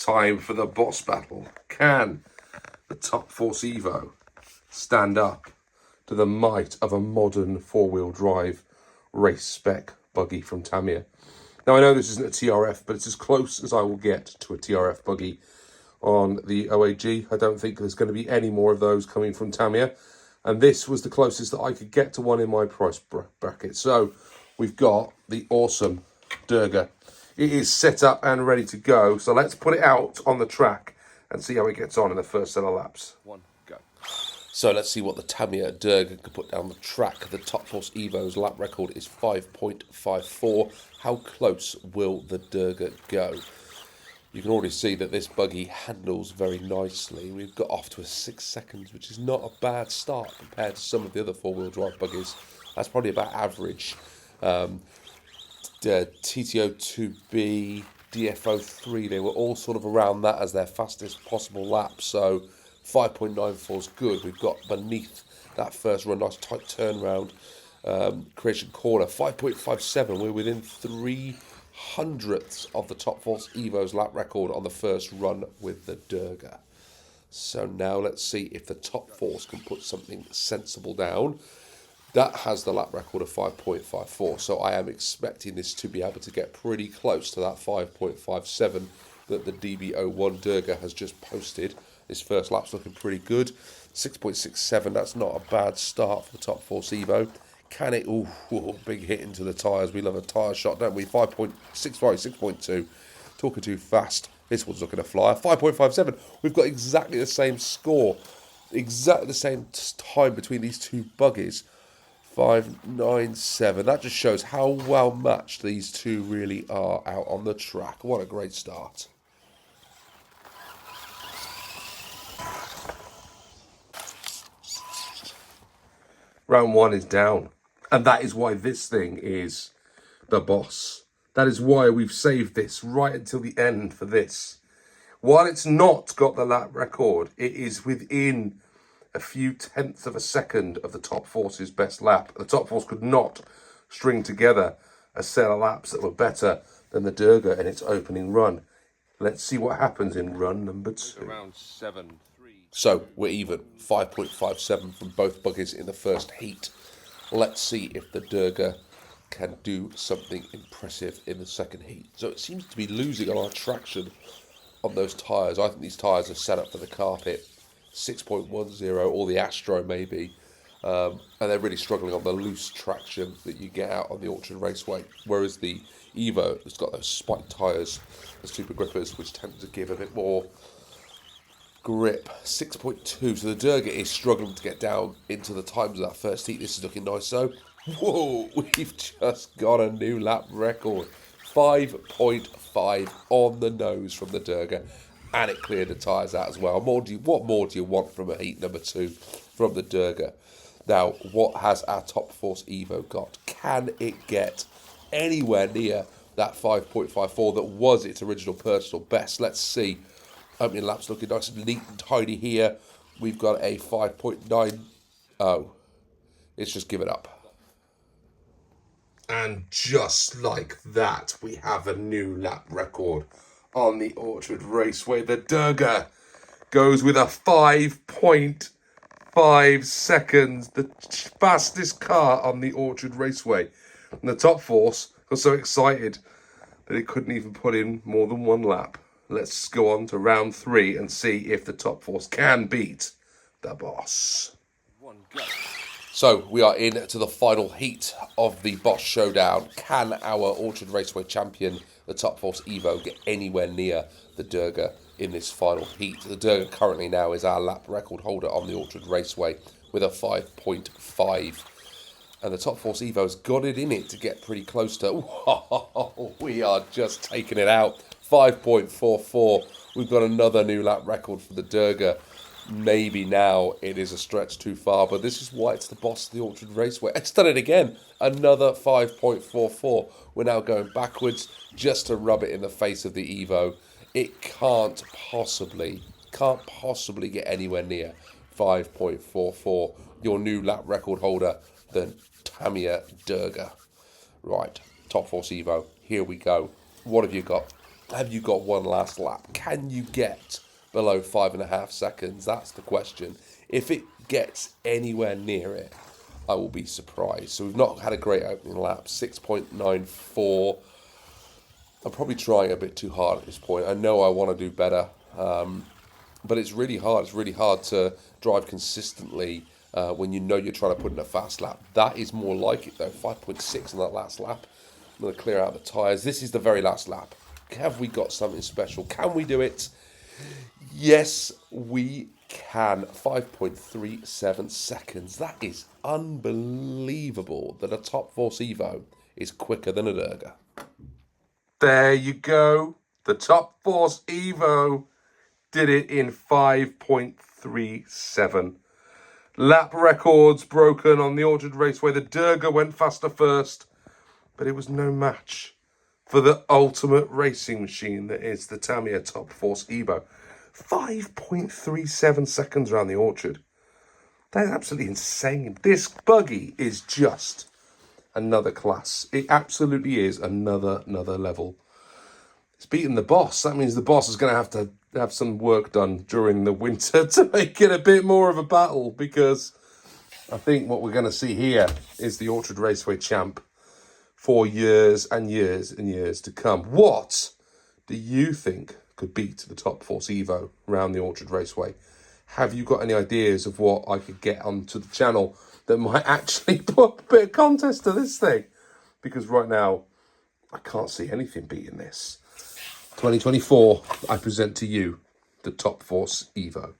Time for the boss battle. Can the Top Force Evo stand up to the might of a modern four-wheel drive race spec buggy from Tamiya? Now, I know this isn't a TRF, but it's as close as I will get to a TRF buggy on the OAG. I don't think there's going to be any more of those coming from Tamiya. And this was the closest that I could get to one in my price bracket. So we've got the awesome Durga. It is set up and ready to go. So let's put it out on the track and see how it gets on in the first set of laps. One, go. So let's see what the Tamiya Durga can put down the track. The Top Force Evo's lap record is 5.54. How close will the Durga go? You can already see that this buggy handles very nicely. We've got off to a 6 seconds, which is not a bad start compared to some of the other four-wheel drive buggies. That's probably about average. TTO2B, DF03, they were all sort of around that as their fastest possible lap. So 5.94 is good. We've got beneath that first run, nice tight turnaround, creation corner, 5.57. We're within 300ths of the Top Force Evo's lap record on the first run with the Durga. So now let's see if the Top Force can put something sensible down. That has the lap record of 5.54, so I am expecting this to be able to get pretty close to that 5.57 that the DB01 Durga has just posted. This first lap's looking pretty good. 6.67, that's not a bad start for the Top Force Evo. Can it? Ooh, big hit into the tyres. We love a tyre shot, don't we? 5.65, 6.2. Talking too fast. This one's looking a flyer. 5.57. We've got exactly the same score. Exactly the same time between these two buggies. 5.97. That just shows how well matched these two really are out on the track. What a great start. Round one is down. And that is why this thing is the boss. That is why we've saved this right until the end for this. While it's not got the lap record, it is within a few tenths of a second of the Top Force's best lap. The Top Force could not string together a set of laps that were better than the Durga in its opening run. Let's see what happens in run number 2. Around 7-3. So we're even. 5.57 from both buggies in the first heat. Let's see if the Durga can do something impressive in the second heat. So it seems to be losing a lot of traction on those tyres. I think these tyres are set up for the carpet. 6.10 or the Astro maybe. And they're really struggling on the loose traction that you get out on the Orchard Raceway. Whereas the Evo has got those spiked tyres, the super grippers, which tend to give a bit more grip. 6.2. So the Durga is struggling to get down into the times of that first heat. This is looking nice. So, whoa, we've just got a new lap record. 5.5 on the nose from the Durga. And it cleared the tyres out as well. What more do you want from a heat number 2 from the Durga? Now, what has our Top Force Evo got? Can it get anywhere near that 5.54 that was its original personal best? Let's see. Opening lap's looking nice and neat and tidy here. We've got a 5.9. Oh, it's just given up. And just like that, we have a new lap record on the Orchard Raceway. The Durga goes with a 5.5 seconds, the fastest car on the Orchard Raceway. And the Top Force got so excited that it couldn't even put in more than one lap. Let's go on to round 3 and see if the Top Force can beat the boss. One go. So we are in to the final heat of the boss showdown. Can our Orchard Raceway champion, the Top Force Evo, get anywhere near the Durga in this final heat? The Durga currently now is our lap record holder on the Orchard Raceway with a 5.5. And the Top Force Evo's got it in it to get pretty close to... Ooh, we are just taking it out. 5.44. We've got another new lap record for the Durga. Maybe now it is a stretch too far, but this is why it's the boss of the Orchard Raceway. It's done it again. Another 5.44. We're now going backwards just to rub it in the face of the Evo. It can't possibly get anywhere near 5.44. Your new lap record holder, the Tamiya Durga. Right, Top Force Evo, here we go. What have you got? Have you got one last lap? Can you get below 5.5 seconds? That's the question. If it gets anywhere near it, I will be surprised. So we've not had a great opening lap, 6.94. I'm probably trying a bit too hard at this point. I know I want to do better, but it's really hard. It's really hard to drive consistently when you know you're trying to put in a fast lap. That is more like it, though. 5.6 on that last lap. I'm going to clear out the tyres. This is the very last lap. Have we got something special? Can we do it? Yes, we can. 5.37 seconds. That is unbelievable that a Top Force Evo is quicker than a Durga. There you go. The Top Force Evo did it in 5.37. Lap records broken on the Orchard Raceway. The Durga went faster first, but it was no match for the ultimate racing machine that is the Tamiya Top Force Evo. 5.37 seconds around the Orchard. That is absolutely insane. This buggy is just another class. It absolutely is another level. It's beaten the boss. That means the boss is going to have some work done during the winter to make it a bit more of a battle, because I think what we're going to see here is the Orchard Raceway champ for years and years and years to come. What do you think could beat the Top Force Evo around the Orchard Raceway? Have you got any ideas of what I could get onto the channel that might actually put a bit of contest to this thing? Because right now, I can't see anything beating this. 2024, I present to you the Top Force Evo.